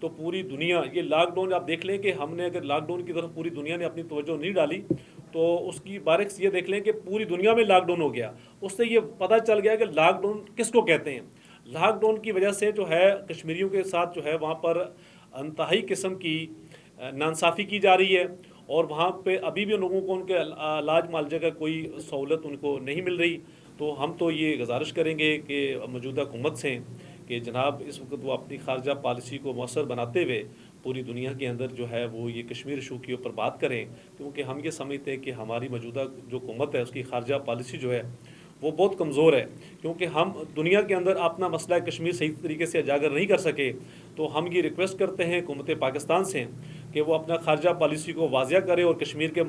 تو پوری دنیا یہ لاک ڈاؤن آپ دیکھ لیں کہ ہم نے اگر لاک ڈاؤن کی طرف پوری دنیا نے اپنی توجہ نہیں ڈالی تو اس کی برعکس یہ دیکھ لیں کہ پوری دنیا میں لاک ڈاؤن ہو گیا. اس سے یہ پتہ چل گیا کہ لاک ڈاؤن کس کو کہتے ہیں. لاک ڈاؤن کی وجہ سے جو ہے کشمیریوں کے ساتھ جو ہے وہاں پر انتہائی قسم کی ناانصافی کی جا رہی ہے اور وہاں پہ ابھی بھی لوگوں کو ان کے علاج معالجے کا کوئی سہولت ان کو نہیں مل رہی. تو ہم تو یہ گزارش کریں گے کہ موجودہ حکومت سے کہ جناب اس وقت وہ اپنی خارجہ پالیسی کو مؤثر بناتے ہوئے پوری دنیا کے اندر جو ہے وہ یہ کشمیر ایشو کے اوپر بات کریں, کیونکہ ہم یہ سمجھتے ہیں کہ ہماری موجودہ جو حکومت ہے اس کی خارجہ پالیسی جو ہے وہ بہت کمزور ہے, کیونکہ ہم دنیا کے اندر اپنا مسئلہ کشمیر صحیح طریقے سے اجاگر نہیں کر سکے. تو ہم یہ ریکویسٹ کرتے ہیں حکومت پاکستان سے کہ وہ اپنا خارجہ پالیسی کو واضح کرے اور کشمیر کے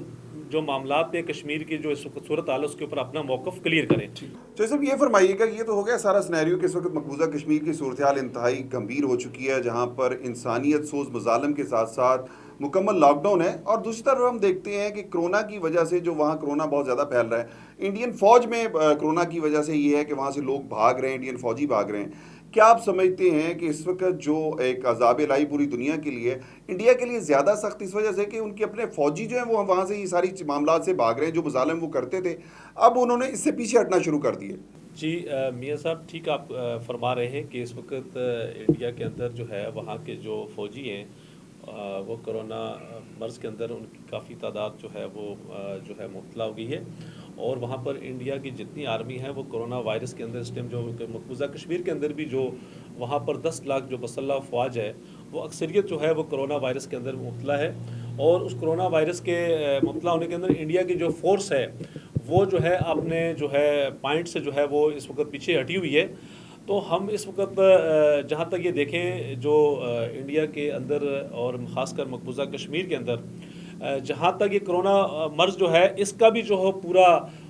جو معاملات ہیں کشمیر کی جو اس وقت صورت حال ہے اس کے اوپر اپنا موقف کلیئر کریں. جیسے یہ فرمائیے گا, یہ تو ہو گیا سارا سینیریو کہ اس وقت مقبوضہ کشمیر کی صورتحال انتہائی گمبھیر ہو چکی ہے, جہاں پر انسانیت سوز مظالم کے ساتھ ساتھ مکمل لاک ڈاؤن ہے, اور دوسری طرف ہم دیکھتے ہیں کہ کرونا کی وجہ سے جو وہاں کرونا بہت زیادہ پھیل رہا ہے, انڈین فوج میں کرونا کی وجہ سے یہ ہے کہ وہاں سے لوگ بھاگ رہے ہیں, انڈین فوجی بھاگ رہے ہیں. کیا آپ سمجھتے ہیں کہ اس وقت جو ایک عذاب الہی پوری دنیا کے لیے, انڈیا کے لیے زیادہ سخت اس وجہ سے کہ ان کے اپنے فوجی جو ہیں وہ وہاں سے یہ ساری معاملات سے بھاگ رہے ہیں, جو مظالم وہ کرتے تھے اب انہوں نے اس سے پیچھے ہٹنا شروع کر دیے؟ جی میاں صاحب ٹھیک آپ فرما رہے ہیں کہ اس وقت انڈیا کے اندر جو ہے وہاں کے جو فوجی ہیں وہ کرونا مرض کے اندر ان کی کافی تعداد جو ہے وہ جو ہے مبتلا ہو گئی ہے, اور وہاں پر انڈیا کی جتنی آرمی ہے وہ کرونا وائرس کے اندر اس ٹائم جو مقبوضہ کشمیر کے اندر بھی جو وہاں پر 10 لاکھ جو مسلح افواج ہے وہ اکثریت جو ہے وہ کرونا وائرس کے اندر مبتلا ہے. اور اس کرونا وائرس کے مبتلا ہونے کے اندر انڈیا کی جو فورس ہے وہ جو ہے اپنے جو ہے پوائنٹ سے جو ہے وہ اس وقت پیچھے ہٹی ہوئی ہے. تو ہم اس وقت جہاں تک یہ دیکھیں جو انڈیا کے اندر اور خاص کر مقبوضہ کشمیر کے اندر جہاں تک یہ کرونا مرض جو ہے اس کا بھی جو ہے پورا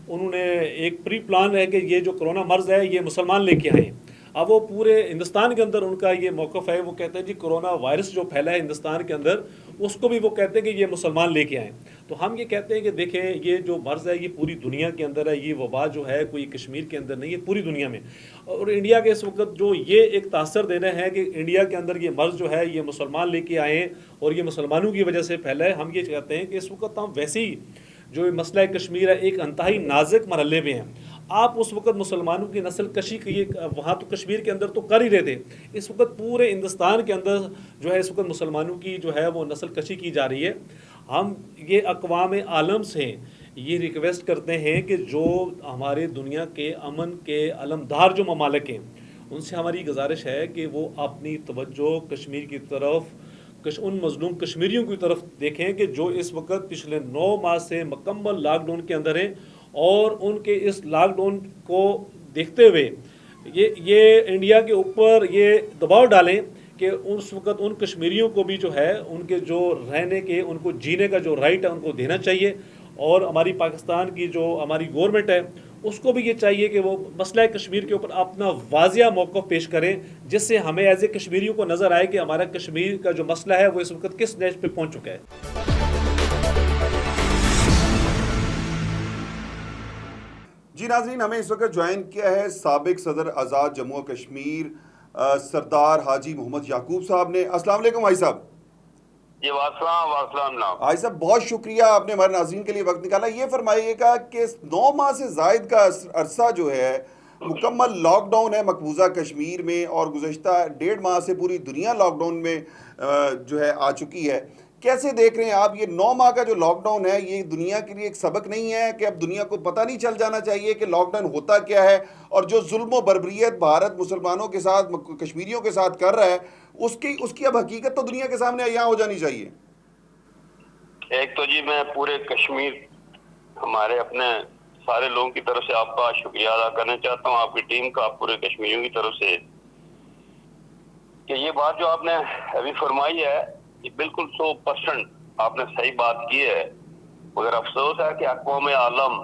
انہوں نے ایک پری پلان ہے کہ یہ جو کرونا مرض ہے یہ مسلمان لے کے آئیں. اب وہ پورے ہندوستان کے اندر ان کا یہ موقف ہے, وہ کہتے ہیں جی کرونا وائرس جو پھیلا ہے ہندوستان کے اندر اس کو بھی وہ کہتے ہیں کہ یہ مسلمان لے کے آئیں. تو ہم یہ کہتے ہیں کہ دیکھیں یہ جو مرض ہے یہ پوری دنیا کے اندر ہے, یہ وبا جو ہے کوئی کشمیر کے اندر نہیں ہے, پوری دنیا میں. اور انڈیا کے اس وقت جو یہ ایک تاثر دینا ہے کہ انڈیا کے اندر یہ مرض جو ہے یہ مسلمان لے کے آئیں اور یہ مسلمانوں کی وجہ سے پھیلا ہے. ہم یہ کہتے ہیں کہ اس وقت ہم ویسے ہی جو مسئلہ کشمیر ہے ایک انتہائی نازک مرحلے میں ہیں. آپ اس وقت مسلمانوں کی نسل کشی کی وہاں تو کشمیر کے اندر تو کر ہی رہے تھے, اس وقت پورے ہندوستان کے اندر جو ہے اس وقت مسلمانوں کی جو ہے وہ نسل کشی کی جا رہی ہے. ہم یہ اقوام عالم سے یہ ریکویسٹ کرتے ہیں کہ جو ہمارے دنیا کے امن کے علمدار جو ممالک ہیں ان سے ہماری گزارش ہے کہ وہ اپنی توجہ کشمیر کی طرف ان مظلوم کشمیریوں کی طرف دیکھیں کہ جو اس وقت پچھلے 9 ماہ سے مکمل لاک ڈاؤن کے اندر ہیں, اور ان کے اس لاک ڈاؤن کو دیکھتے ہوئے یہ انڈیا کے اوپر یہ دباؤ ڈالیں کہ اس وقت ان کشمیریوں کو بھی جو ہے ان کے جو رہنے کے ان کو جینے کا جو رائٹ ہے ان کو دینا چاہیے. اور ہماری پاکستان کی جو ہماری گورنمنٹ ہے اس کو بھی یہ چاہیے کہ وہ مسئلہ کشمیر کے اوپر اپنا واضح موقف پیش کریں, جس سے ہمیں ایز اے کشمیریوں کو نظر آئے کہ ہمارا کشمیر کا جو مسئلہ ہے وہ اس وقت کس نیچ پہ پہنچ چکا ہے. جی ناظرین, ہمیں اس وقت جوائن کیا ہے سابق صدر آزاد جموں و کشمیر سردار حاجی محمد یعقوب صاحب نے. السلام علیکم حاجی صاحب. جی واسلام. حاجی صاحب بہت شکریہ آپ نے ہمارے ناظرین کے لیے وقت نکالا. یہ فرمائیے گا کہ 9 ماہ سے زائد کا عرصہ جو ہے مکمل لاک ڈاؤن ہے مقبوضہ کشمیر میں, اور گزشتہ 1.5 ماہ سے پوری دنیا لاک ڈاؤن میں جو ہے آ چکی ہے. کیسے دیکھ رہے ہیں آپ یہ 9 ماہ کا جو لاک ڈاؤن ہے, یہ دنیا کے لیے ایک سبق نہیں ہے کہ اب دنیا کو پتہ نہیں چل جانا چاہیے کہ لاک ڈاؤن ہوتا کیا ہے, اور جو ظلم و بربریت بھارت مسلمانوں کے ساتھ کشمیریوں کے ساتھ کر رہا ہے اس کی اب حقیقت تو دنیا کے سامنے عیاں ہو جانی چاہیے. ایک تو جی میں پورے کشمیر ہمارے اپنے سارے لوگوں کی طرف سے آپ کا شکریہ ادا کرنا چاہتا ہوں, آپ کی ٹیم کا, آپ پورے کشمیریوں کی طرف سے, کہ یہ بات جو آپ نے ابھی فرمائی ہے یہ بالکل 100% آپ نے صحیح بات کی ہے. مگر افسوس ہے کہ اقوام عالم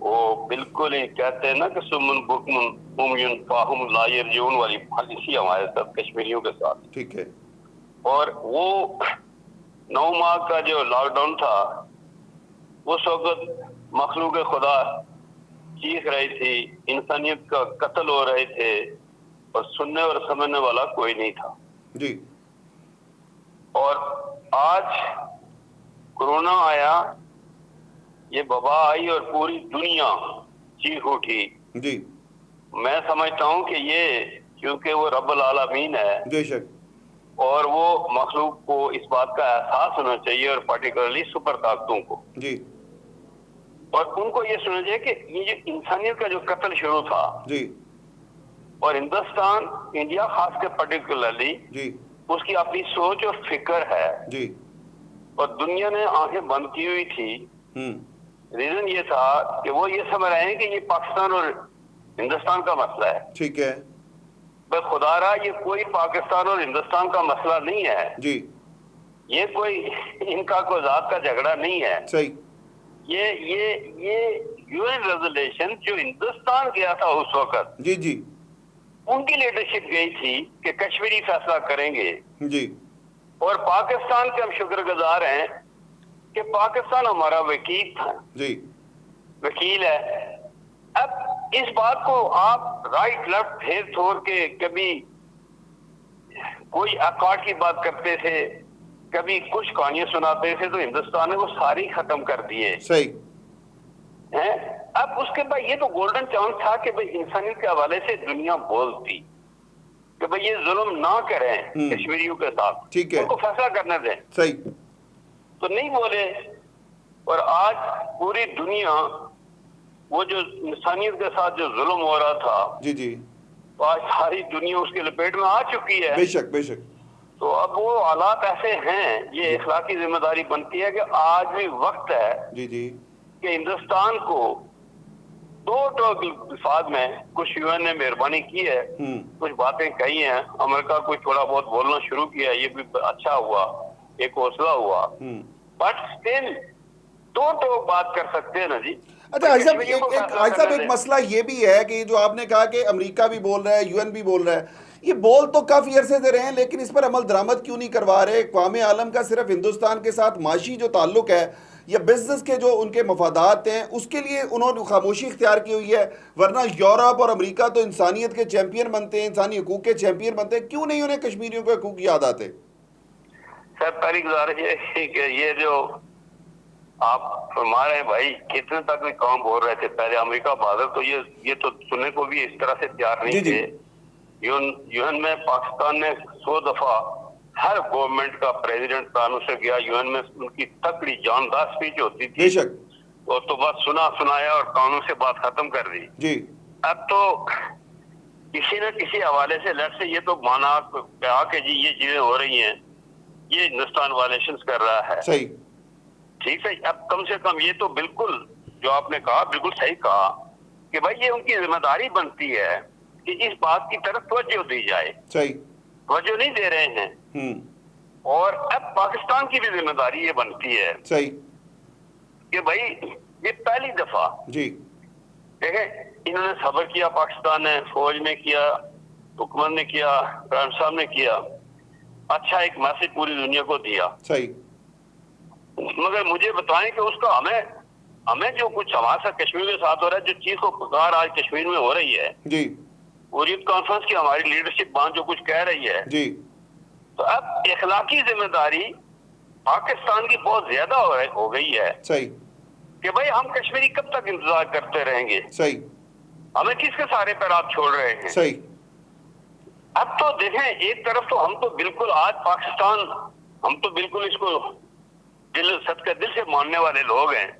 وہ بالکل ہی کہتے ہیں نا کہ سمن بکمن عمیٌ فاہم لا یرجعون والی پالیسی ہمارے ساتھ کشمیریوں کے ساتھ. ٹھیک ہے. اور وہ 9 ماہ کا جو لاک ڈاؤن تھا اس وقت مخلوق خدا چیخ رہی تھی, انسانیت کا قتل ہو رہے تھے, اور سننے اور سمجھنے والا کوئی نہیں تھا. جی. اور آج کورونا آیا, یہ وبا آئی اور پوری دنیا چیخ اٹھی. جی میں سمجھتا ہوں کہ یہ کیونکہ وہ رب العالمین ہے بے شک. اور وہ مخلوق کو اس بات کا احساس ہونا چاہیے, اور پرٹیکولرلی سپر طاقتوں کو, جی اور ان کو یہ سننا چاہیے کہ یہ جو انسانیت کا جو قتل شروع تھا, جی اور ہندوستان, انڈیا خاص کے پرٹیکولرلی, جی اس کی اپنی سوچ اور فکر ہے, جی اور دنیا نے آنکھیں بند کی ہوئی تھی. ہوں ریزن یہ تھا کہ وہ یہ سمجھ رہے ہیں کہ یہ پاکستان اور ہندوستان کا مسئلہ ہے. ٹھیک ہے. بس خدا رہا یہ کوئی پاکستان اور ہندوستان کا مسئلہ نہیں ہے, جی یہ کوئی ان کا کوئی ذات کا جھگڑا نہیں ہے. صحیح. یہ یو این ریزولیشن جو ہندوستان گیا تھا اس وقت, جی جی ان کی لیڈرشپ گئی تھی کہ کشمیری فیصلہ کریں گے, جی اور پاکستان کے ہم شکر گزار ہیں کہ پاکستان ہمارا وکیل تھا, جی وکیل ہے. اب اس بات کو آپ رائٹ لیفٹ پھیر چھوڑ کے کبھی کوئی اکارڈ کی بات کرتے تھے, کبھی کچھ کہانیاں سناتے تھے, تو ہندوستان نے وہ ساری ختم کر دیے صحیح ہیں. اب اس کے بعد یہ تو گولڈن چانس تھا کہ بھئی انسانیت کے حوالے سے دنیا بولتی کہ بھئی یہ ظلم نہ کریں کشمیریوں کے ساتھ, ٹھیک ہے. ان کو فیصلہ کرنے دیں. صحیح. تو نہیں بولے, اور آج پوری دنیا وہ جو انسانیت کے ساتھ جو ظلم ہو رہا تھا, جی جی آج ساری دنیا اس کے لپیٹ میں آ چکی ہے. بے شک بے شک. تو اب وہ حالات ایسے ہیں, یہ اخلاقی ذمہ داری بنتی ہے کہ آج بھی وقت ہے جی جی کہ ہندوستان کو دو الفاظ میں, کچھ یو این نے مہربانی کی ہے, کچھ باتیں کہی ہیں, امریکہ کچھ تھوڑا بہت بولنا شروع کیا, یہ بھی اچھا ہوا, ایک حوصلہ ہوا, بٹ اسٹل دو بات کر سکتے ہیں نا جی. اچھا حاج صاحب ایک مسئلہ یہ بھی ہے کہ جو آپ نے کہا کہ امریکہ بھی بول رہا ہے, یو این بھی بول رہا ہے, یہ بول تو کافی عرصے سے رہے ہیں, لیکن اس پر عمل درآمد کیوں نہیں کروا رہے؟ اقوام عالم کا صرف ہندوستان کے ساتھ معاشی جو تعلق ہے یا بزنس کے جو ان کے مفادات ہیں اس کے لیے انہوں نے خاموشی اختیار کی ہوئی ہے, ورنہ یورپ اور امریکہ تو انسانیت کے چیمپئن بنتے ہیں, انسانی حقوق کے چیمپئن بنتے ہیں, کیوں نہیں انہیں کشمیریوں کے حقوق یاد آتے؟ سر پہلی گزارش ہے کہ یہ جو آپ فرما رہے ہیں بھائی, کتنے تک بھی کام بول رہے تھے پہلے امریکہ بادل, تو یہ تو سننے کو بھی اس طرح سے تیار نہیں تھے. یو این میں پاکستان نے 100 دفعہ ہر گورنمنٹ کا پریزیڈنٹ قانون سے گیا, یو این میں ان کی تکڑی جاندار اسپیچ ہوتی تھی, اور تو بس سنایا اور قانون سے بات ختم کر دی. جی اب تو کسی نہ کسی حوالے سے لیٹ سے یہ تو مانا کہا کہ جی یہ چیزیں ہو رہی ہیں, یہ ہندوستان وائلیشنز کر رہا ہے. صحیح ٹھیک ہے, اب کم سے کم یہ تو بالکل جو آپ نے کہا بالکل صحیح کہا کہ بھائی یہ ان کی ذمہ داری بنتی ہے کہ اس بات کی طرف توجہ دی جائے. صحیح. توجہ نہیں دے رہے ہیں, اور اب پاکستان کی بھی ذمہ داری یہ بنتی ہے صحیح کہ بھائی یہ پہلی دفعہ جی دیکھیں انہوں نے صبر کیا, پاکستان نے, فوج نے کیا, حکومت نے کیا, پرائم صاحب نے کیا, اچھا ایک میسج پوری دنیا کو دیا. صحیح. مگر مجھے بتائیں کہ اس کا ہمیں جو کچھ ہمارے ساتھ کشمیر کے ساتھ ہو رہا ہے, جو چیز کو پکار آج کشمیر میں ہو رہی ہے جی, وریت کانفرنس کی ہماری لیڈرشپ بان جو کچھ کہہ رہی ہے جی, تو اب اخلاقی ذمہ داری پاکستان کی بہت زیادہ ہو گئی ہے. صحیح کہ بھائی ہم کشمیری کب تک انتظار کرتے رہیں گے؟ صحیح. ہمیں کس کے سارے پر آپ چھوڑ رہے ہیں؟ صحیح. اب تو دیکھیں ایک طرف تو ہم تو بالکل آج پاکستان, ہم تو بالکل اس کو صدقہ دل سے ماننے والے لوگ ہیں,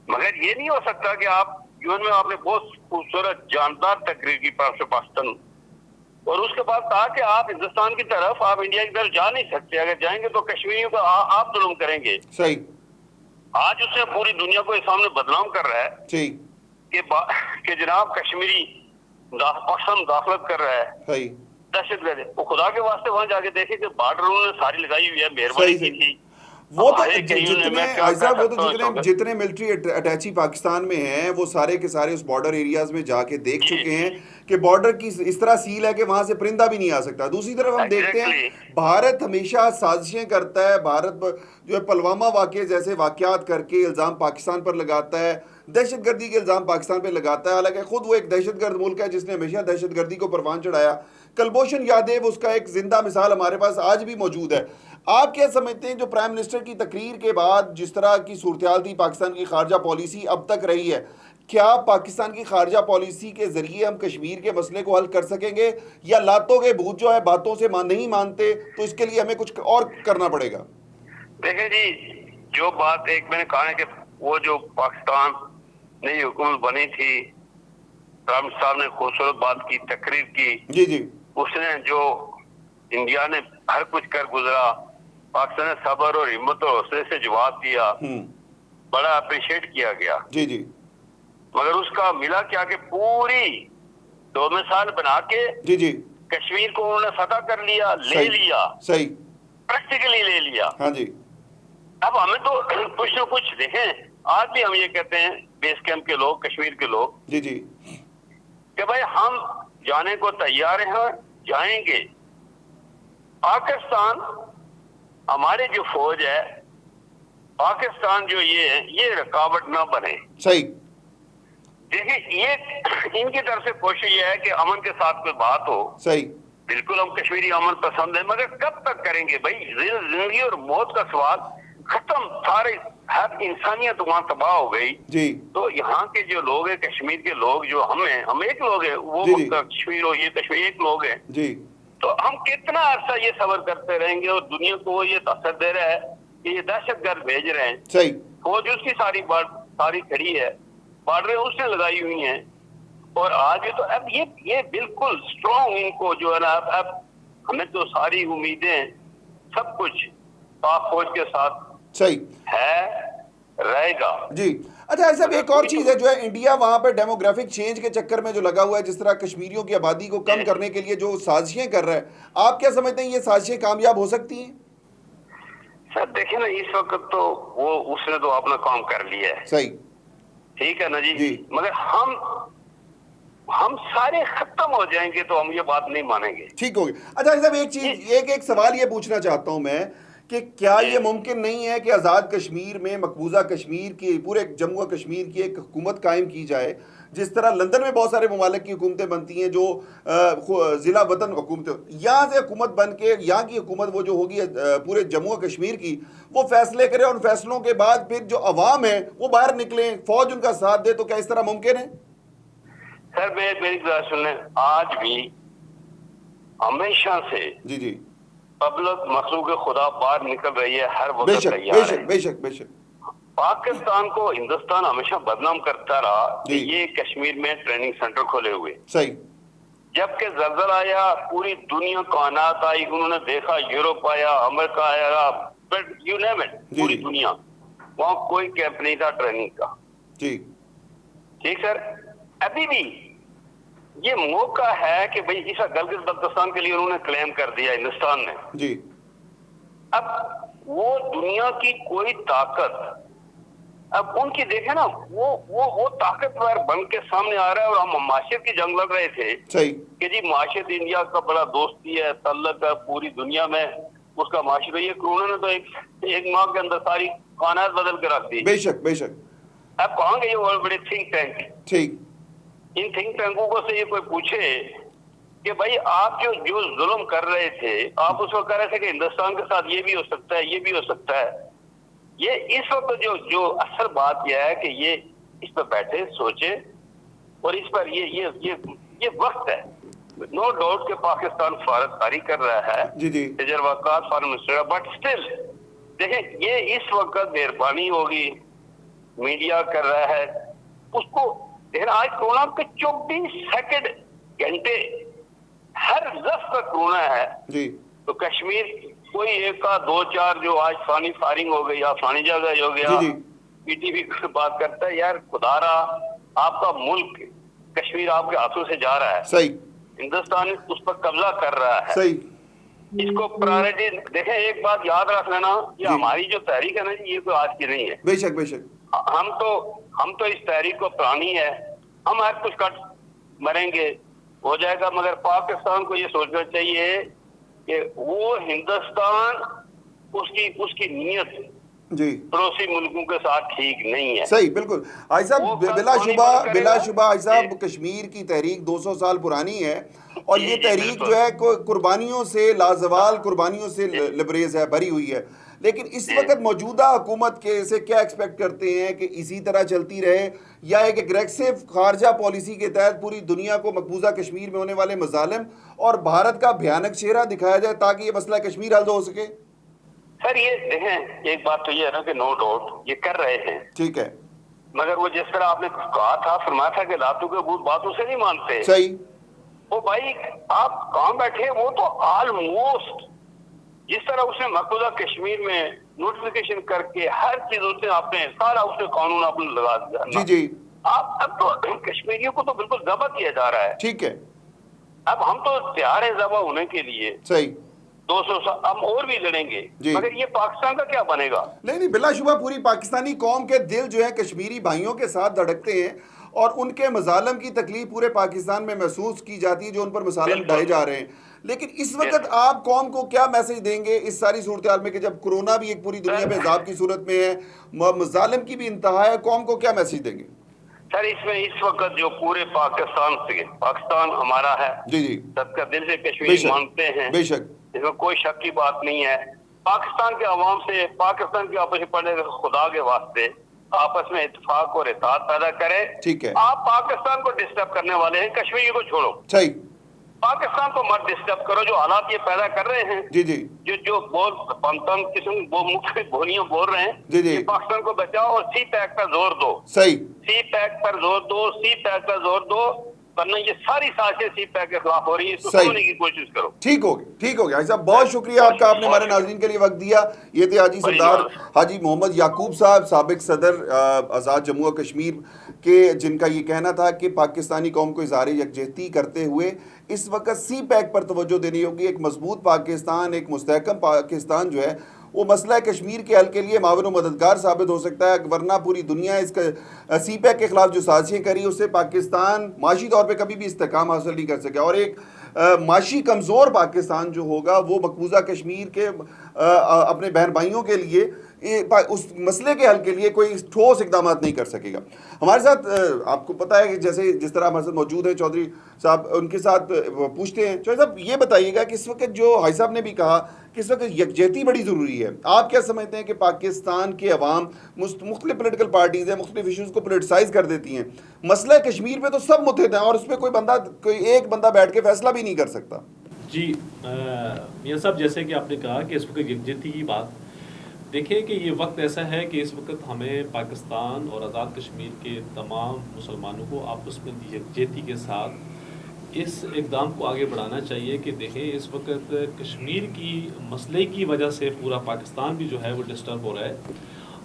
مگر یہ نہیں ہو سکتا کہ آپ یو این میں آپ نے بہت خوبصورت جاندار تقریر کی پاکستان, اور اس کے بعد کہا کہ آپ ہندوستان کی طرف, آپ انڈیا کی طرف جا نہیں سکتے, اگر جائیں گے تو کشمیریوں کو آپ ظلم کریں گے. صحیح. آج اس نے پوری دنیا کو اس سامنے بدنام کر رہا ہے صحیح کہ جناب کشمیری پاکستان داخلت کر رہا ہے. صحیح. دہشت گرد, وہ خدا کے واسطے وہاں جا کے دیکھیں کہ بارڈر انہوں نے ساری لگائی ہوئی ہے, مہربانی کی تھی. وہ تو جتنے ملٹری اٹیچی پاکستان میں ہیں وہ سارے کے سارے اس بارڈر ایریاز میں جا کے دیکھ چکے ہیں کہ بارڈر کی اس طرح سیل ہے کہ وہاں سے پرندہ بھی نہیں آ سکتا. دوسری طرف ہم دیکھتے ہیں بھارت ہمیشہ سازشیں کرتا ہے, بھارت جو ہے پلوامہ واقعے جیسے واقعات کر کے الزام پاکستان پر لگاتا ہے, دہشت گردی کے الزام پاکستان پہ لگاتا ہے, حالانکہ خود وہ ایک دہشت گرد ملک ہے جس نے ہمیشہ دہشت گردی کو پروان چڑھایا. کلبھوشن یادیو اس کا ایک زندہ مثال ہمارے پاس آج بھی موجود ہے. آپ کیا سمجھتے ہیں جو پرائم منسٹر کی تقریر کے بعد جس طرح کی صورتحال تھی پاکستان کی خارجہ پالیسی اب تک رہی ہے، کیا پاکستان کی خارجہ پالیسی کے ذریعے ہم کشمیر کے مسئلے کو حل کر سکیں گے، یا لاتوں کے بھوت جو ہے باتوں سے نہیں مانتے تو اس کے لیے ہمیں کچھ اور کرنا پڑے گا؟ دیکھیں جی، جو بات ایک میں نے کہا ہے کہ وہ جو پاکستان نئی حکومت بنی تھی، ٹرمپ صاحب نے خوبصورت بات کی، تقریر کی، جی جی، اس نے جو انڈیا نے ہر کچھ کر گزرا، پاکستان نے صبر اور ہمت اور حوصلے سے جواب دیا، بڑا اپریشیٹ کیا گیا، جی جی مگر اس کا ملا کیا کہ پوری 2 مثال بنا کے جی جی، کشمیر کو انہوں نے فتح کر لیا، لے صحیح لیا، صحیح، پریکٹیکلی لے لیا۔ ہاں جی، اب ہمیں تو کچھ نہ کچھ دیکھیں، آج بھی ہم یہ کہتے ہیں بیس کیمپ کے لوگ، کشمیر کے لوگ، جی جی، کہ بھائی ہم جانے کو تیار ہیں، جائیں گے۔ پاکستان، ہماری جو فوج ہے، پاکستان جو یہ ہے، یہ رکاوٹ نہ بنے۔ صحیح، دیکھیں، یہ ان کی طرف سے کوشش یہ ہے کہ امن کے ساتھ کوئی بات ہو۔ صحیح، بالکل ہم کشمیری امن پسند ہیں، مگر کب تک کریں گے بھائی؟ زندگی اور موت کا سوال ختم، سارے ہر انسانیت وہاں تباہ ہو گئی۔ جی تو یہاں کے جو لوگ ہیں، کشمیر کے لوگ جو ہم ایک لوگ ہیں، وہ جی جی، کشمیر ہو، یہ کشمیر ایک لوگ ہیں، جی تو ہم کتنا عرصہ یہ صبر کرتے رہیں گے؟ اور دنیا کو وہ یہ تاثر دے رہا ہے کہ یہ دہشت گرد بھیج رہے ہیں، صحیح، فوج اس کی ساری کھڑی ہے، بارڈریں اس نے لگائی ہوئی ہیں، اور آج تو اب یہ بالکل اسٹرانگ ان کو جو ہے نا، اب ہمیں تو ساری امیدیں، سب کچھ پاک فوج کے ساتھ صحیح ہے، رہے گا۔ جی اچھا صاحب، ایک اور چیز ہے جو ہے انڈیا وہاں پہ ڈیموگرافک چینج کے چکر میں جو لگا ہوا ہے، جس طرح کشمیریوں کی آبادی کو کم کرنے کے لیے جو سازشیں کر رہا ہے، آپ کیا سمجھتے ہیں یہ سازشیں کامیاب ہو سکتی ہیں؟ سر دیکھیں نا، اس وقت تو اس نے تو اپنا کام کر لیا ہے، صحیح، ٹھیک ہے نا جی، جی مگر ہم سارے ختم ہو جائیں گے تو ہم یہ بات نہیں مانیں گے۔ ٹھیک ہوگی۔ اچھا صاحب، ایک چیز، ایک سوال یہ پوچھنا چاہتا ہوں میں کہ کیا یہ ممکن نہیں ہے کہ آزاد کشمیر میں، مقبوضہ کشمیر کی، پورے جموں و کشمیر کی ایک حکومت قائم کی جائے، جس طرح لندن میں بہت سارے ممالک کی حکومتیں بنتی ہیں جو ضلع وطن حکومتیں، یہاں سے حکومت بن کے یہاں کی حکومت وہ جو ہوگی پورے جموں و کشمیر کی، وہ فیصلے کرے، اور ان فیصلوں کے بعد پھر جو عوام ہے وہ باہر نکلیں، فوج ان کا ساتھ دے، تو کیا اس طرح ممکن ہے؟ سر میری بات سنیں، آج بھی ہمیشہ سے جی جی، پبلک مخلوق خدا باہر نکل رہی ہے، ہر بے وقت شک تیار بے ہے۔ شک بے شک بے شک، پاکستان کو ہندوستان ہمیشہ بدنام کرتا رہا کہ جی، یہ کشمیر میں ٹریننگ سینٹر کھولے ہوئے، صحیح، جب کہ زلزلہ آیا، پوری دنیا کائنات آئی، انہوں نے دیکھا، یورپ آیا، امریکہ آیا، یو نیم اٹ، جی پوری جی دنیا، وہاں کوئی کیمپ نہیں تھا ٹریننگ کا، جی، ٹھیک سر۔ ابھی بھی یہ موقع ہے کہ بھئی اس گلگت بلتستان کے لیے انہوں نے کلیم کر دیا ہندوستان نے، جی، اب وہ دنیا کی کوئی طاقت، اب ان کی دیکھیں نا، وہ طاقتور بن کے سامنے آ رہا ہے، اور ہم معاشرت کی جنگ لڑ رہے تھے صحیح، کہ جی معاشرت انڈیا کا بڑا دوستی ہے، تعلق ہے پوری دنیا میں اس کا معاشرہ، یہ کرونا نے تو ایک ماہ کے اندر ساری کائنات بدل کے رکھ دی۔ بے شک بے شک، اب کہاں گے یہ بڑے تھنک ٹینک؟ ٹھیک، ان تھنک ٹینکوں کو سے یہ کوئی پوچھے کہ بھائی آپ جو ظلم کر رہے تھے، آپ اس وقت کہہ رہے تھے کہ ہندوستان کے ساتھ یہ بھی ہو سکتا ہے، یہ بھی ہو سکتا ہے، یہ اس وقت جو اصل بات یہ ہے کہ یہ اس پر بیٹھے سوچے، اور اس پر یہ وقت ہے۔ نو ڈاؤٹ کہ پاکستان فارغ کاری کر رہا ہے، جی جی، تجربات فارغ منسٹر، بٹ اسٹل دیکھیں یہ اس وقت مہربانی ہوگی، میڈیا کر رہا ہے اس کو دیکھنا۔ آج کورونا کے 24 سیکنڈ گھنٹے ہر لفظ کا کورونا ہے، جی، تو کشمیر کوئی ایک کا دو چار جو آج فانی فائرنگ ہو گئی یا فانی جگہ ہو گیا، جی جی، پی ٹی وی بات کرتا ہے، یار خدا رہا آپ کا ملک کشمیر آپ کے ہاتھوں سے جا رہا ہے، صحیح، ہندوستان اس پر قبضہ کر رہا ہے، صحیح، اس کو پرائرٹی دیکھیں۔ ایک بات یاد رکھ لینا، یہ جی، ہماری جو تحریک ہے نا جی، یہ کوئی آج کی نہیں ہے، بے شک بے شک، ہم تو اس تحریک کو پرانی ہے، ہم ہر کچھ کٹ مریں گے، ہو جائے گا، مگر پاکستان کو یہ سوچنا چاہیے کہ وہ ہندوستان اس کی نیت جی پڑوسی ملکوں کے ساتھ ٹھیک نہیں ہے. صحیح بالکل حاج صاحب وہ بلا پانی شبہ بند کرے گا. حاج صاحب جی کشمیر کی تحریک 200 سال پرانی ہے اور جی یہ جی تحریک بالکل. جو ہے قربانیوں سے لازوال قربانیوں سے جی لبریز ہے بھری ہوئی ہے لیکن اس جی وقت موجودہ حکومت کے سے کیا ایکسپیکٹ کرتے ہیں کہ اسی طرح چلتی رہے یا ایک اگریسو خارجہ پالیسی کے تحت پوری دنیا کو مقبوضہ کشمیر میں ہونے والے مظالم اور بھارت کا بھیانک چہرہ دکھایا جائے تاکہ یہ مسئلہ کشمیر حل ہو سکے؟ سر یہ دیکھیں ایک بات تو یہ ہے نا کہ نو ڈاؤٹ یہ کر رہے ہیں ٹھیک ہے مگر وہ جس طرح آپ نے کہا تھا فرمایا تھا کہ لاتوں کے بھوت باتوں سے نہیں مانتے. صحیح وہ بھائی آپ کہاں بیٹھے وہ تو آلموسٹ جس طرح اس نے مقبوضہ کشمیر میں نوٹیفیکیشن کر کے ہر چیز اس نے آپ نے سارا اس نے قانون آپ نے لگا دیا جی نا. جی آپ اب تو کشمیریوں کو تو بالکل ذبح کیا جا رہا ہے. ٹھیک ہے اب ہم تو تیار ہیں ذبح ہونے کے لیے صحیح 200 سال ہم اور بھی لڑیں گے جی مگر یہ پاکستان کا کیا بنے گا؟ نہیں بلا شبہ پوری پاکستانی قوم کے دل جو ہے کشمیری بھائیوں کے ساتھ دھڑکتے ہیں اور ان کے مظالم کی تکلیف پورے پاکستان میں محسوس کی جاتی ہے جو ان پر مظالم بالکل ڈھائے جا رہے ہیں لیکن اس وقت آپ قوم کو کیا میسج دیں گے اس ساری صورتحال میں کہ جب کرونا بھی ایک پوری دنیا میں عذاب کی صورت میں ہے مظالم کی بھی انتہا ہے قوم کو کیا میسج دیں گے؟ سر اس میں اس وقت جو پورے پاکستان سے پاکستان ہمارا ہے جی جی سب کا دل سے بے کشمیری شک مانتے ہیں بے شک اس میں کوئی شک کی بات نہیں ہے. پاکستان کے عوام سے پاکستان کے آپس میں پڑھنے کے خدا کے واسطے آپس میں اتفاق اور اتحاد پیدا کرے. ٹھیک ہے آپ پاکستان کو ڈسٹرب کرنے والے ہیں کشمیری کو چھوڑو. صحیح پاکستان کو مت ڈسٹرب کرو جو حالات یہ پیدا کر رہے ہیں جی جی جو تنگ قسم وہ مختلف بولیاں بول رہے ہیں جی جی کہ پاکستان کو بچاؤ اور سی پیک پر زور دو. صحیح سی پیک پر زور دو سی پیک پر زور دو ورنہ یہ ساری سازشیں سی پیک کے خلاف ہو رہی ہیں. اس کو سمجھنے کی کوشش کرو. ٹھیک ہو گیا حاجی صاحب بہت شکریہ آپ کا آپ نے ہمارے ناظرین کے لیے وقت دیا. یہ تھے حاجی سردار حاجی محمد یعقوب صاحب سابق صدر آزاد جموں و کشمیر کے جن کا یہ کہنا تھا کہ پاکستانی قوم کو اظہار یکجہتی کرتے ہوئے اس وقت سی پیک پر توجہ دینی ہوگی. ایک مضبوط پاکستان ایک مستحکم پاکستان جو ہے وہ مسئلہ کشمیر کے حل کے لیے معاون و مددگار ثابت ہو سکتا ہے ورنہ پوری دنیا اس کا سی پیک کے خلاف جو سازشیں کری اس سے پاکستان معاشی طور پہ کبھی بھی استحکام حاصل نہیں کر سکا اور ایک معاشی کمزور پاکستان جو ہوگا وہ مقبوضہ کشمیر کے اپنے بہن بھائیوں کے لیے اس مسئلے کے حل کے لیے کوئی ٹھوس اقدامات نہیں کر سکے گا. ہمارے ساتھ آپ کو پتہ ہے کہ جس طرح ہمارے ساتھ موجود ہیں چودھری صاحب ان کے ساتھ پوچھتے ہیں. چودھری صاحب یہ بتائیے گا کہ اس وقت جو حاجی صاحب نے بھی کہا کہ اس وقت یکجہتی بڑی ضروری ہے. آپ کیا سمجھتے ہیں کہ پاکستان کے عوام مختلف پولیٹیکل پارٹیز ہیں مختلف ایشوز کو پولیٹیسائز کر دیتی ہیں مسئلہ کشمیر پہ تو سب متحد ہیں اور اس پہ کوئی ایک بندہ بیٹھ کے فیصلہ بھی نہیں کر سکتا؟ جی میاں صاحب جیسے کہ آپ نے کہا کہ اس وقت یکجہتی کی بات دیکھیں کہ یہ وقت ایسا ہے کہ اس وقت ہمیں پاکستان اور آزاد کشمیر کے تمام مسلمانوں کو آپس میں یکجہتی کے ساتھ اس اقدام کو آگے بڑھانا چاہیے کہ دیکھیں اس وقت کشمیر کی مسئلے کی وجہ سے پورا پاکستان بھی جو ہے وہ ڈسٹرب ہو رہا ہے.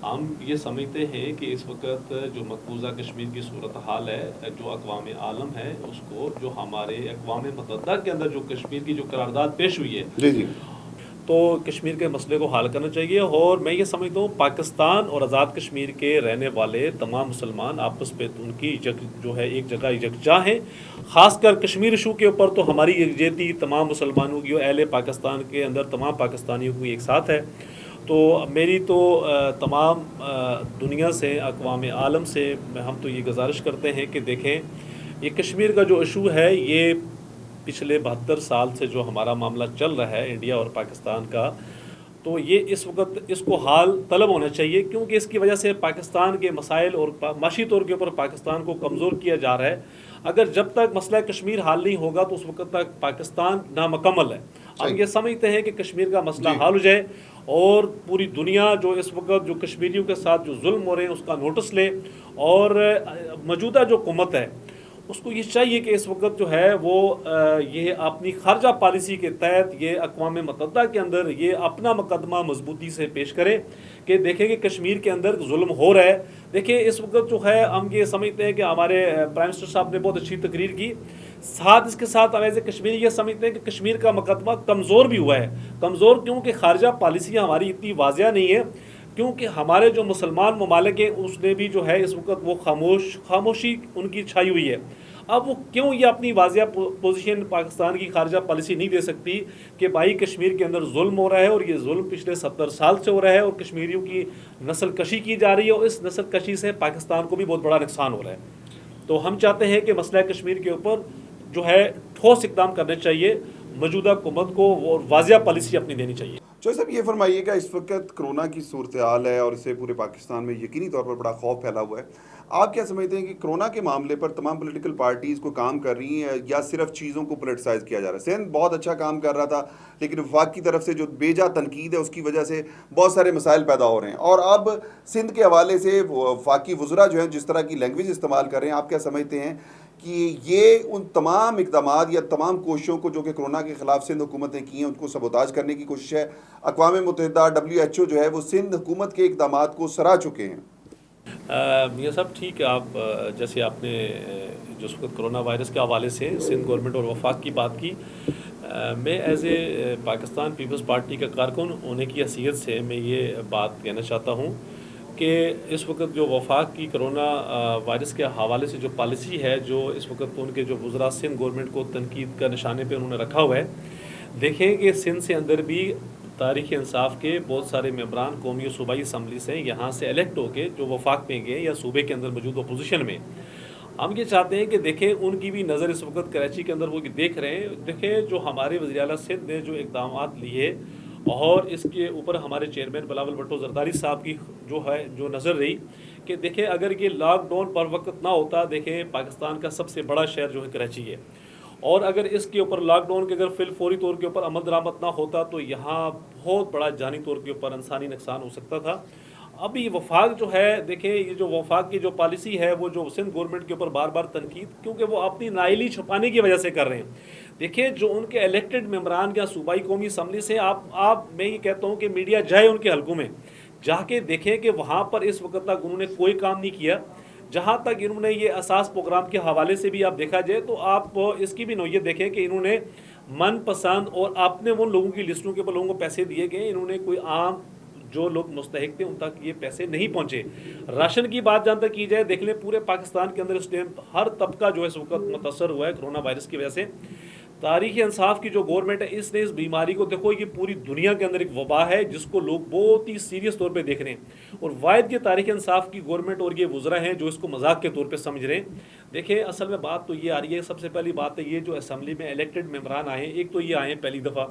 ہم یہ سمجھتے ہیں کہ اس وقت جو مقبوضہ کشمیر کی صورتحال ہے جو اقوام عالم ہے اس کو جو ہمارے اقوام متحدہ کے اندر جو کشمیر کی جو قرارداد پیش ہوئی ہے جی جی تو کشمیر کے مسئلے کو حل کرنا چاہیے. اور میں یہ سمجھتا ہوں پاکستان اور آزاد کشمیر کے رہنے والے تمام مسلمان آپس پہ ان کی جو ہے ایک جگہ یکجا ہیں. خاص کر کشمیر ایشو کے اوپر تو ہماری یکجہتی تمام مسلمانوں کی اور اہل پاکستان کے اندر تمام پاکستانیوں کی ایک ساتھ ہے. تو میری تو تمام دنیا سے اقوام عالم سے ہم تو یہ گزارش کرتے ہیں کہ دیکھیں یہ کشمیر کا جو ایشو ہے یہ پچھلے 72 سال سے جو ہمارا معاملہ چل رہا ہے انڈیا اور پاکستان کا تو یہ اس وقت اس کو حال طلب ہونا چاہیے کیونکہ اس کی وجہ سے پاکستان کے مسائل اور معاشی طور کے اوپر پاکستان کو کمزور کیا جا رہا ہے. اگر جب تک مسئلہ کشمیر حل نہیں ہوگا تو اس وقت تک پاکستان نامکمل ہے. ہم یہ سمجھتے ہیں کہ کشمیر کا مسئلہ حل ہو جائے اور پوری دنیا جو اس وقت جو کشمیریوں کے ساتھ جو ظلم ہو رہے ہیں اس کا نوٹس لے اور موجودہ جو حکومت ہے اس کو یہ چاہیے کہ اس وقت جو ہے وہ یہ اپنی خارجہ پالیسی کے تحت یہ اقوام متحدہ کے اندر یہ اپنا مقدمہ مضبوطی سے پیش کرے کہ دیکھیں کہ کشمیر کے اندر ظلم ہو رہا ہے. دیکھیں اس وقت جو ہے ہم یہ سمجھتے ہیں کہ ہمارے پرائم منسٹر صاحب نے بہت اچھی تقریر کی ساتھ اس کے ساتھ ہم ایسے کشمیری یہ سمجھتے ہیں کہ کشمیر کا مقدمہ کمزور بھی ہوا ہے. کمزور کیونکہ خارجہ پالیسیاں ہماری اتنی واضح نہیں ہے کیونکہ ہمارے جو مسلمان ممالک ہیں اس نے بھی جو ہے اس وقت وہ خاموشی ان کی چھائی ہوئی ہے. اب وہ کیوں یہ اپنی واضح پوزیشن پاکستان کی خارجہ پالیسی نہیں دے سکتی کہ بھائی کشمیر کے اندر ظلم ہو رہا ہے اور یہ ظلم پچھلے 70 سال سے ہو رہا ہے اور کشمیریوں کی نسل کشی کی جا رہی ہے اور اس نسل کشی سے پاکستان کو بھی بہت بڑا نقصان ہو رہا ہے. تو ہم چاہتے ہیں کہ مسئلہ کشمیر کے اوپر جو ہے ٹھوس اقدام کرنے چاہیے موجودہ حکومت کو اور واضح پالیسی اپنی دینی چاہیے. چوہے صاحب یہ فرمائیے گا، اس وقت کرونا کی صورتحال ہے اور اسے پورے پاکستان میں یقینی طور پر بڑا خوف پھیلا ہوا ہے. آپ کیا سمجھتے ہیں کہ کرونا کے معاملے پر تمام پولیٹیکل پارٹیز کو کام کر رہی ہیں یا صرف چیزوں کو پولیٹیسائز کیا جا رہا ہے؟ سندھ بہت اچھا کام کر رہا تھا لیکن وفاق کی طرف سے جو بیجا تنقید ہے اس کی وجہ سے بہت سارے مسائل پیدا ہو رہے ہیں، اور اب سندھ کے حوالے سے وفاقی وزراء جو ہیں جس طرح کی لینگویج استعمال کر رہے ہیں، آپ کیا سمجھتے ہیں کہ یہ ان تمام اقدامات یا تمام کوششوں کو جو کہ کرونا کے خلاف سندھ حکومت نے کی ہیں ان کو سبوتاج کرنے کی کوشش ہے؟ اقوام متحدہ WHO جو ہے وہ سندھ حکومت کے اقدامات کو سراہ چکے ہیں. میاں صاحب ٹھیک ہے، آپ جیسے آپ نے جو اس وقت کرونا وائرس کے حوالے سے سندھ گورنمنٹ اور وفاق کی بات کی، میں ایز اے پاکستان پیپلز پارٹی کا کارکن ہونے کی حیثیت سے میں یہ بات کہنا چاہتا ہوں کہ اس وقت جو وفاق کی کرونا وائرس کے حوالے سے جو پالیسی ہے، جو اس وقت ان کے جو وزراء سندھ گورنمنٹ کو تنقید کا نشانے پہ انہوں نے رکھا ہوا ہے، دیکھیں کہ سندھ سے اندر بھی تاریخ انصاف کے بہت سارے ممبران قومی و صوبائی اسمبلی سے یہاں سے الیکٹ ہو کے جو وفاق میں گئے یا صوبے کے اندر موجود اپوزیشن میں، ہم یہ چاہتے ہیں کہ دیکھیں ان کی بھی نظر اس وقت کراچی کے اندر وہ دیکھ رہے ہیں. دیکھیں جو ہمارے وزیر اعلیٰ سندھ نے جو اقدامات لیے اور اس کے اوپر ہمارے چیئرمین بلاول بھٹو زرداری صاحب کی جو نظر رہی کہ دیکھیں اگر یہ لاک ڈاؤن پر وقت نہ ہوتا، دیکھیں پاکستان کا سب سے بڑا شہر جو ہے کراچی ہے، اور اگر اس کے اوپر لاک ڈاؤن کے اگر فوری طور کے اوپر عمل درآمد نہ ہوتا تو یہاں بہت بڑا جانی طور کے اوپر انسانی نقصان ہو سکتا تھا. ابھی وفاق جو ہے، دیکھیں یہ جو وفاق کی جو پالیسی ہے وہ جو سندھ گورنمنٹ کے اوپر بار بار تنقید کیونکہ وہ اپنی نااہلی چھپانے کی وجہ سے کر رہے ہیں. دیکھیں جو ان کے الیکٹڈ ممبران یا صوبائی قومی اسمبلی سے آپ میں یہ کہتا ہوں کہ میڈیا جائے ان کے حلقوں میں جا کے دیکھیں کہ وہاں پر اس وقت تک انہوں نے کوئی کام نہیں کیا. جہاں تک انہوں نے یہ اساس پروگرام کے حوالے سے بھی آپ دیکھا جائے تو آپ اس کی بھی نوعیت دیکھیں کہ انہوں نے من پسند اور اپنے وہ لوگوں کی لسٹوں کے اوپر لوگوں کو پیسے دیے گئے، انہوں نے کوئی عام جو لوگ مستحق تھے ان تک یہ پیسے نہیں پہنچے. راشن کی بات جہاں تک کی جائے، دیکھ لیں پورے پاکستان کے اندر اس ٹائم ہر طبقہ جو ہے اس وقت متاثر ہوا ہے کرونا وائرس کی وجہ سے. تاریخ انصاف کی جو گورنمنٹ ہے اس نے اس بیماری کو، دیکھو یہ پوری دنیا کے اندر ایک وبا ہے جس کو لوگ بہت ہی سیریس طور پہ دیکھ رہے ہیں، اور واحد یہ تاریخ انصاف کی گورنمنٹ اور یہ وزراء ہیں جو اس کو مذاق کے طور پہ سمجھ رہے ہیں. دیکھیں اصل میں بات تو یہ آ رہی ہے، سب سے پہلی بات ہے یہ جو اسمبلی میں الیکٹڈ ممبران آئے ہیں، ایک تو یہ آئے ہیں پہلی دفعہ،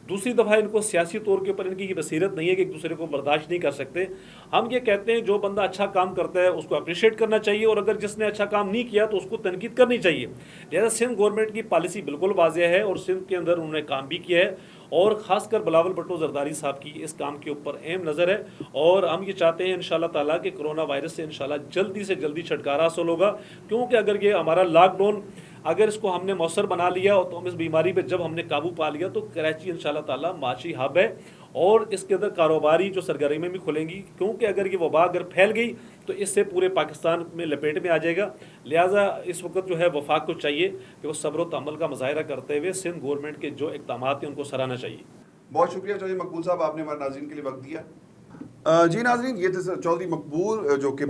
دوسری دفعہ ان کو سیاسی طور کے اوپر ان کی یہ بصیرت نہیں ہے کہ ایک دوسرے کو برداشت نہیں کر سکتے. ہم یہ کہتے ہیں جو بندہ اچھا کام کرتا ہے اس کو اپریشیٹ کرنا چاہیے، اور اگر جس نے اچھا کام نہیں کیا تو اس کو تنقید کرنی چاہیے. لہٰذا سندھ گورنمنٹ کی پالیسی بالکل واضح ہے اور سندھ کے اندر انہوں نے کام بھی کیا ہے، اور خاص کر بلاول بھٹو زرداری صاحب کی اس کام کے اوپر اہم نظر ہے. اور ہم یہ چاہتے ہیں انشاءاللہ تعالیٰ کہ کرونا وائرس سے انشاءاللہ جلدی سے جلدی چھٹکارا حاصل ہوگا، کیونکہ اگر یہ ہمارا لاک ڈاؤن اگر اس کو ہم نے مؤثر بنا لیا تو ہم اس بیماری پہ جب ہم نے قابو پا لیا تو کراچی انشاءاللہ تعالیٰ معاشی ہب ہے اور اس کے اندر کاروباری جو سرگرمیاں بھی کھلیں گی، کیونکہ اگر یہ وبا اگر پھیل گئی تو اس سے پورے پاکستان میں لپیٹ میں آ جائے گا. لہٰذا اس وقت جو ہے وفاق کو چاہیے کہ وہ صبر و تحمل کا مظاہرہ کرتے ہوئے سندھ گورنمنٹ کے جو اقدامات ہیں ان کو سراہنا چاہیے. بہت شکریہ چودھری مقبول صاحب، آپ نے ہمارے ناظرین کے لیے وقت دیا. جی ناظرین، یہ تھے چودھری مقبول جو کہ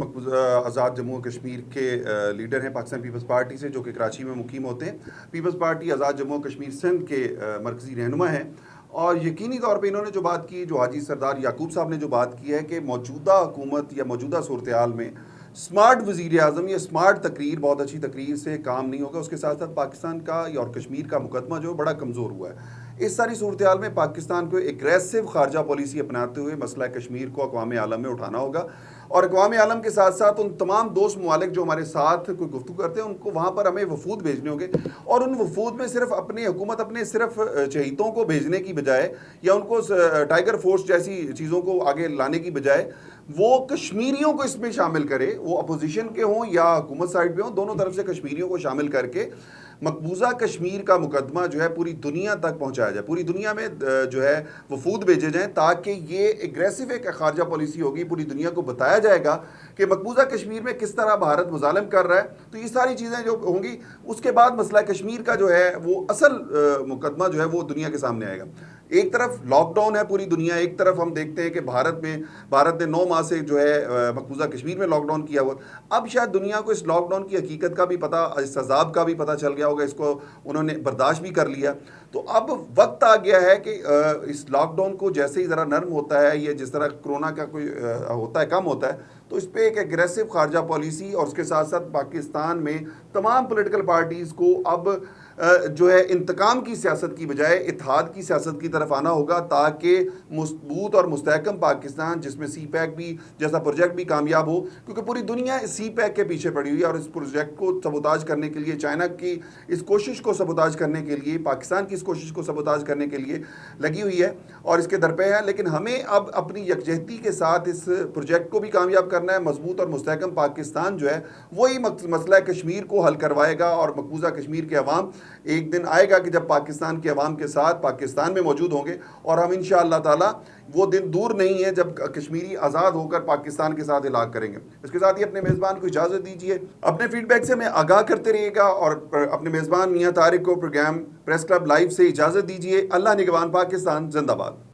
آزاد جموں و کشمیر کے لیڈر ہیں پاکستان پیپلز پارٹی سے، جو کہ کراچی میں مقیم ہوتے ہیں. پیپلز پارٹی آزاد جموں و کشمیر سندھ کے مرکزی رہنما ہیں، اور یقینی طور پہ انہوں نے جو بات کی، جو حاجی سردار یعقوب صاحب نے جو بات کی ہے کہ موجودہ حکومت یا موجودہ صورتحال میں اسمارٹ وزیر اعظم یا اسمارٹ تقریر، بہت اچھی تقریر سے کام نہیں ہوگا. اس کے ساتھ ساتھ پاکستان کا اور کشمیر کا مقدمہ جو بڑا کمزور ہوا ہے. اس ساری صورتحال میں پاکستان کو ایگریسو خارجہ پالیسی اپناتے ہوئے مسئلہ کشمیر کو اقوام عالم میں اٹھانا ہوگا، اور اقوام عالم کے ساتھ ساتھ ان تمام دوست ممالک جو ہمارے ساتھ کوئی گفتگو کرتے ہیں ان کو وہاں پر ہمیں وفود بھیجنے ہوں گے، اور ان وفود میں صرف اپنی حکومت اپنے صرف چہیتوں کو بھیجنے کی بجائے یا ان کو ٹائیگر فورس جیسی چیزوں کو آگے لانے کی بجائے وہ کشمیریوں کو اس میں شامل کرے، وہ اپوزیشن کے ہوں یا حکومت سائڈ پہ ہوں، دونوں طرف سے کشمیریوں کو شامل کر کے مقبوضہ کشمیر کا مقدمہ جو ہے پوری دنیا تک پہنچایا جائے. پوری دنیا میں جو ہے وفود بھیجے جائیں تاکہ یہ ایگریسو ایک خارجہ پالیسی ہوگی، پوری دنیا کو بتایا جائے گا کہ مقبوضہ کشمیر میں کس طرح بھارت مظالم کر رہا ہے. تو یہ ساری چیزیں جو ہوں گی اس کے بعد مسئلہ کشمیر کا جو ہے وہ اصل مقدمہ جو ہے وہ دنیا کے سامنے آئے گا. ایک طرف لاک ڈاؤن ہے پوری دنیا، ایک طرف ہم دیکھتے ہیں کہ بھارت نے 9 ماہ سے جو ہے مقبوضہ کشمیر میں لاک ڈاؤن کیا ہوا. اب شاید دنیا کو اس لاک ڈاؤن کی حقیقت کا بھی پتہ، اس عذاب کا بھی پتہ چل گیا ہوگا، اس کو انہوں نے برداشت بھی کر لیا. تو اب وقت آ گیا ہے کہ اس لاک ڈاؤن کو جیسے ہی ذرا نرم ہوتا ہے، یا جس طرح کرونا کا کوئی ہوتا ہے، کم ہوتا ہے، تو اس پہ ایک ایگریسو خارجہ پالیسی، اور اس کے ساتھ ساتھ پاکستان میں تمام پولیٹیکل پارٹیز کو اب جو ہے انتقام کی سیاست کی بجائے اتحاد کی سیاست کی طرف آنا ہوگا، تاکہ مضبوط اور مستحکم پاکستان، جس میں سی پیک بھی جیسا پروجیکٹ بھی کامیاب ہو. کیونکہ پوری دنیا اس سی پیک کے پیچھے پڑی ہوئی ہے، اور اس پروجیکٹ کو سبوتاج کرنے کے لیے، چائنا کی اس کوشش کو سبوتاج کرنے کے لیے، پاکستان کی اس کوشش کو سبوتاج کرنے کے لیے لگی ہوئی ہے اور اس کے درپے ہے. لیکن ہمیں اب اپنی یکجہتی کے ساتھ اس پروجیکٹ کو بھی کامیاب کرنا ہے. مضبوط اور مستحکم پاکستان جو ہے وہی مسئلہ کشمیر کو حل کروائے گا، اور مقبوضہ کشمیر کے عوام، ایک دن آئے گا کہ جب پاکستان کے عوام کے ساتھ پاکستان میں موجود ہوں گے، اور ہم انشاءاللہ تعالی وہ دن دور نہیں ہے جب کشمیری آزاد ہو کر پاکستان کے ساتھ ہلاک کریں گے. اس کے ساتھ ہی اپنے میزبان کو اجازت دیجیے. اپنے فیڈ بیک سے ہمیں آگاہ کرتے رہیے گا، اور اپنے میزبان میاں طارق کو پروگرام پریس کلب لائیو سے اجازت دیجیے. اللہ نگہبان. پاکستان زندہ باد.